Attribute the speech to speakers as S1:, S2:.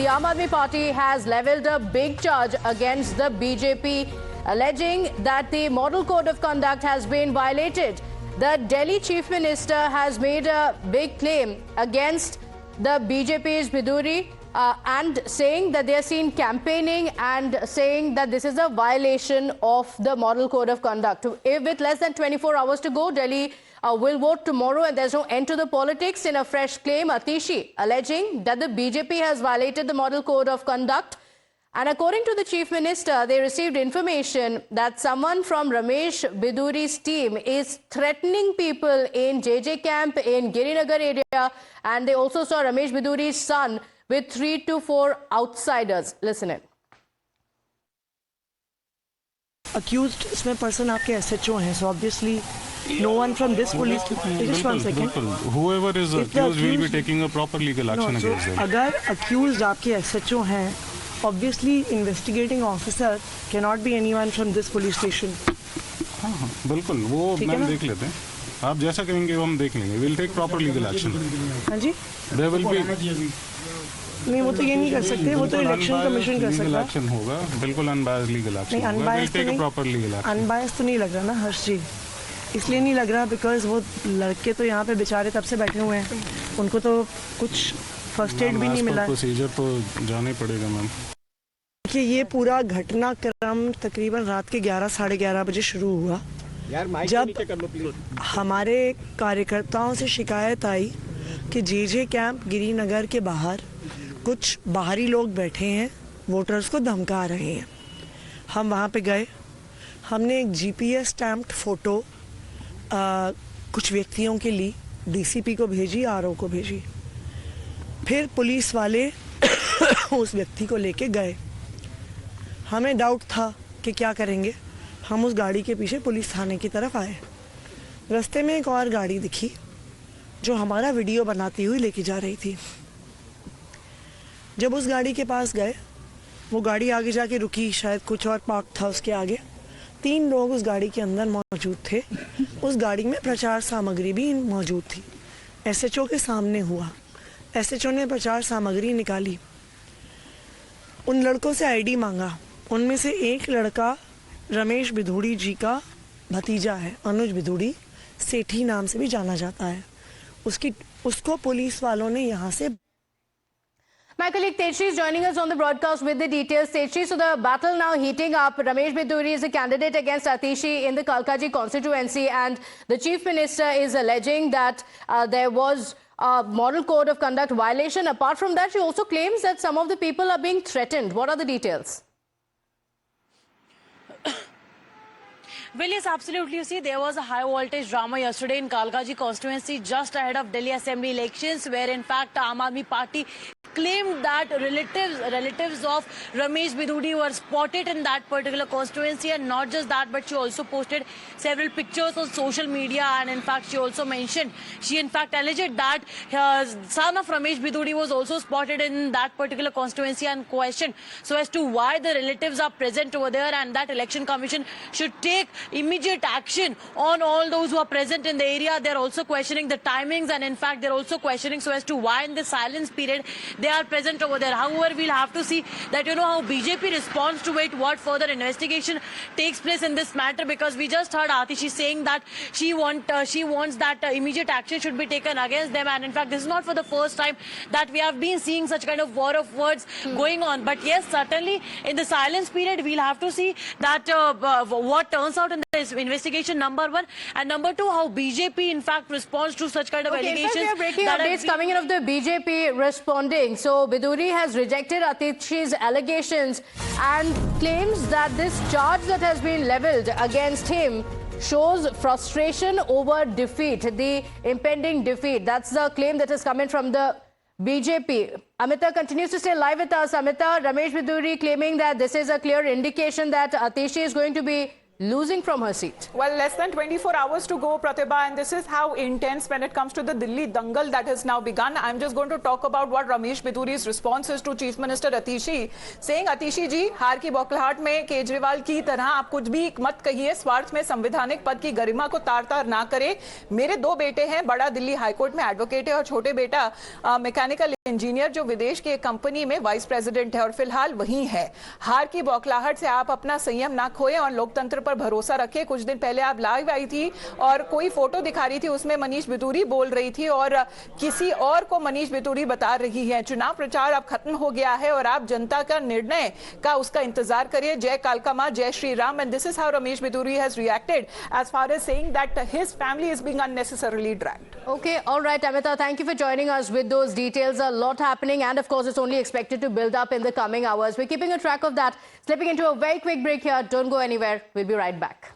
S1: the Aam Aadmi Party has levelled a big charge against the BJP, alleging that the Model Code of Conduct has been violated. The Delhi Chief Minister has made a big claim against the BJP's Biduri and saying that they are seen campaigning and saying that this is a violation of the Model Code of Conduct. With less than 24 hours to go, Delhi will vote tomorrow and there's no end to the politics. In a fresh claim, Atishi alleging that the BJP has violated the Model Code of Conduct. And according to the Chief Minister, they received information that someone from Ramesh Biduri's team is threatening people in JJ camp in Girinagar area, and they also saw Ramesh Biduri's son with 3 to 4 outsiders. Listen in.
S2: Accused इसमें person आपके SHO हैं, so obviously no one from this police. Just 1 second.
S3: Whoever is accused will be taking a proper legal action against them.
S2: अगर accused आपके SHO हैं, obviously investigating officer cannot be anyone from this police station.
S3: हाँ, बिल्कुल वो ma'am देख लेते हैं. आप जैसा कहेंगे वो हम देख लेंगे. We'll take proper legal action.
S2: हाँ जी.
S3: There will be.
S2: नहीं वो तो ये नहीं कर सकते, वो तो इलेक्शन कमीशन कर सकता है.
S3: एक्शन होगा, बिल्कुल अनबायस्ड लीगल एक्शन.
S2: नहीं अनबायस्ड तो नहीं,
S3: प्रॉपर लीगल एक्शन.
S2: अनबायस्ड तो नहीं लग रहा ना हर्ष जी, इसलिए नहीं लग रहा बिकॉज वो लड़के तो यहाँ पे बेचारे तब से बैठे हुए हैं, उनको तो कुछ फर्स्ट एड भी नहीं मिला.
S3: प्रोसीजर तो जाना ही पड़ेगा मैम.
S2: देखिए ये पूरा घटनाक्रम तकरीबन रात के 11 साढ़े 11 बजे शुरू हुआ, जब हमारे कार्यकर्ताओं से शिकायत आई कि जेजे कैंप गिरीनगर के बाहर कुछ बाहरी लोग बैठे हैं, वोटर्स को धमका रहे हैं. हम वहाँ पे गए, हमने एक जीपीएस स्टैम्प्ड फ़ोटो कुछ व्यक्तियों के ली, डीसीपी को भेजी, आरओ को भेजी. फिर पुलिस वाले उस व्यक्ति को लेके गए. हमें डाउट था कि क्या करेंगे. हम उस गाड़ी के पीछे पुलिस थाने की तरफ आए. रास्ते में एक और गाड़ी दिखी जो हमारा वीडियो बनाती हुई लेके जा रही थी. जब उस गाड़ी के पास गए, वो गाड़ी आगे जाके रुकी, शायद कुछ और पार्क था उसके आगे. 3 लोग उस गाड़ी के अंदर मौजूद थे. उस गाड़ी में प्रचार सामग्री भी मौजूद थी. एसएचओ के सामने हुआ. एसएचओ ने प्रचार सामग्री निकाली, उन लड़कों से आईडी मांगा. उनमें से एक लड़का रमेश बिधूड़ी जी का भतीजा है, अनुज बिधूड़ी, सेठी नाम से भी जाना जाता है. उसको पुलिस वालों ने यहाँ से.
S1: My colleague Teji is joining us on the broadcast with the details. Teji, so the battle now heating up. Ramesh Biduri is a candidate against Atishi in the Kalkaji constituency, and the Chief Minister is alleging that there was a Model Code of Conduct violation. Apart from that, she also claims that some of the people are being threatened. What are the details?
S4: Well, yes, absolutely. You see, there was a high voltage drama yesterday in Kalkaji constituency just ahead of Delhi Assembly elections, where in fact Aam Aadmi Party claimed that relatives of Ramesh Biduri were spotted in that particular constituency. And not just that, but she also posted several pictures on social media, and in fact she also mentioned, she in fact alleged that her son of Ramesh Biduri was also spotted in that particular constituency, and questioned so as to why the relatives are present over there, and that election commission should take immediate action on all those who are present in the area. They're also questioning the timings, and in fact they're also questioning so as to why in the silence period they are present over there. However, we'll have to see that, you know, how BJP responds to it, what further investigation takes place in this matter, because we just heard Atishi saying that she wants that immediate action should be taken against them. And in fact, this is not for the first time that we have been seeing such kind of war of words going on. But yes, certainly in the silence period, we'll have to see that what turns out in this investigation, number one, and number two, how BJP in fact responds to such kind of allegations.
S1: In fact, we are breaking updates coming in of the BJP responding. So Biduri has rejected Atishi's allegations and claims that this charge that has been levelled against him shows frustration over defeat, the impending defeat. That's the claim that is coming from the BJP. Amita continues to stay live with us. Amita, Ramesh Biduri claiming that this is a clear indication that Atishi is going to be losing from her seat.
S5: Well, less than 24 hours to go, Pratibha, and this is how intense when it comes to the Delhi dangal that has now begun. I'm just going to talk about what Ramesh Biduri's response is to Chief Minister Atishi, saying, Atishi ji, हार की बौखलाहट में केजरीवाल की तरह आप कुछ भी मत कहिए, स्वार्थ में संवैधानिक पद की गरिमा को तार-तार ना करे। मेरे दो बेटे हैं, बड़ा दिल्ली हाईकोर्ट में एडवोकेट है और छोटे बेटा मैकेनिकल इंजीनियर जो विदेश की एक कंपनी में वाइस प्रेसिडेंट है और फिलहाल वहीं है। हार की बौखलाहट से आप अपना संयम ना खोएं और लोकतंत्र पर भरोसा रखें। कुछ दिन पहले आप लाइव आई थी और कोई फोटो दिखा रही थी, उसमें मनीष बिदूरी बोल रही थी और किसी और को मनीष बिदूरी बता रही है। चुनाव प्रचार अब खत्म हो गया है और आप जनता का निर्णय का उसका इंतजार करिए। जय कालका मां, जय Shri Ram. And this is how Ramesh Bidhuri has reacted as far as saying that his family is being unnecessarily dragged.
S1: Okay, all right, Amita, thank you for joining us with those details. A lot happening, and of course, it's only expected to build up in the coming hours. We're keeping a track of that. Slipping into a very quick break here. Don't go anywhere. We'll be right back.